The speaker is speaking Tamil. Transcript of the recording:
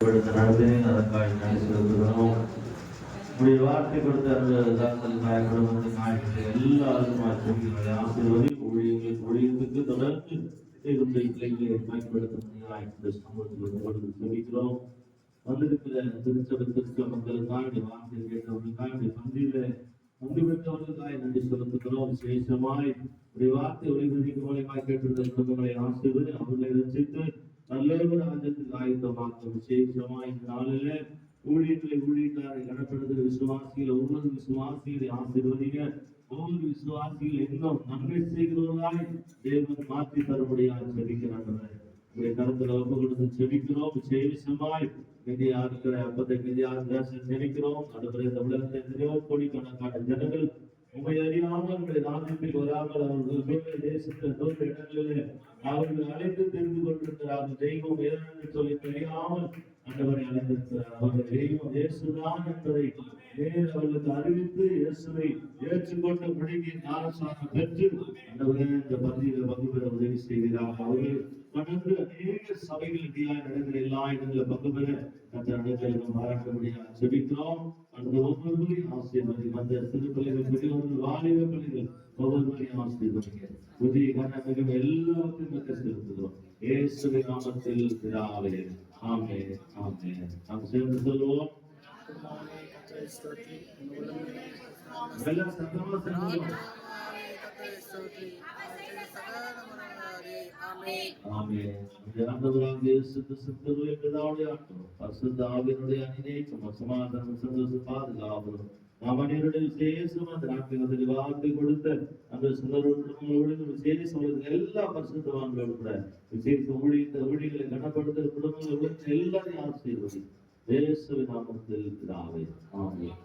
அதற்காக நன்றி செலுத்துகிறோம். உடைய வார்த்தை கொடுத்த குடும்பத்தை நாயகத்தை எல்லாருக்கும் ஆசீர்வதி ஊழியர்களுக்கு தொடர்ந்து பிள்ளைகளை பயன்படுத்த முடியாது சமூகத்தில் சொல்லிக்கிறோம். வந்திருக்கிற திருச்சபை மக்களுக்காக வார்த்தை கேட்டவர்களுக்காக பந்தியில பங்கு பெற்றவர்களுக்காக நன்றி செலுத்துகிறோம். விசேஷமாய் உடைய வார்த்தை ஒளிபதிக்கு மூலமாக கேட்டிருந்த குடும்பங்களை ஆசீர்வதி அவர்களை ரசித்து நல்ல ராஜ்யத்துக்கு ஆயுதமாக்கும். விசேஷமா இந்த நாளில ஊழியக்காரை கனப்படுத்துகிற விசுவாசிகள் ஒவ்வொரு விசுவாசிகளை ஆசீர்வதிங்க. ஒவ்வொரு விசுவாசிகள் இன்னும் நன்மை செய்கிறவர்களாய் தேவன் மாற்றி தரும்படியாக செபிக்கிறார்கள். கருத்துல ஒப்பு கொடுத்து செபிக்கிறோம். விசேஷமாய் நிதியா இருக்கிற அப்பத்தை நிதியாக செபிக்கிறோம். அதுவரை இந்த உலகத்தை எத்தனையோ கோடிக்கணக்கான ஜனங்கள் உண்மை அறியாமல் உங்களுடைய ராஜ்யத்தில் வராமல் அவர்கள் தேசத்தில் தோன்ற இடங்களிலே அவர்கள் அழைத்து தெரிந்து கொண்டிருக்கிறார்கள். தெய்வம் வேதனை சொல்லி தெரியாமல் ஆண்டவரை அழைத்திருக்கிறார். அவர்கள் தெய்வம் இயேசுதான் என்பதை நேர் அவர்களுக்கு அறிவித்து இயேசுவை ஏற்றுக்கொண்டு முழுகி ஞானஸ்நானம் பெற்று ஆண்டவரே இந்த பகுதியில் பங்கு பெற உதவி செய்கிறார்கள். அவர்கள் தொடர்ந்து அநேக சபைகள் இந்தியா நடக்கிற எல்லா இடங்களில் பங்கு பெற அந்த இடங்களிலும் பாராட்ட முடியாது செபிக்கிறோம். அந்த ஒவ்வொருவரையும் ஆசீர்வதி. வந்த சிறு பிள்ளைகள் வாலிப பிள்ளைகள் ஒவ்வொருவரையும் ஆசீர்வதிங்க. புதிய கணக்கு எல்லாத்தையும் மிக செலுத்துகிறோம். இயேசுவின் நாமத்தில் பிதாவே ஆமென் ஆமென். நாம் சேர்ந்து சொல்லுவோம். எல்லாம் சத்தமா சொல்லுவோம். வார்த்தை கொடுத்த அந்த எல்லா பரிசுத்தவான்களோடு கூட விசேஷ ஊழியர்களை கனப்படுத்துகிற குடும்பங்கள் எல்லாரையும் ஆசீர்வதி. இயேசுவின் நாமத்தில் பிதாவே ஆமென்.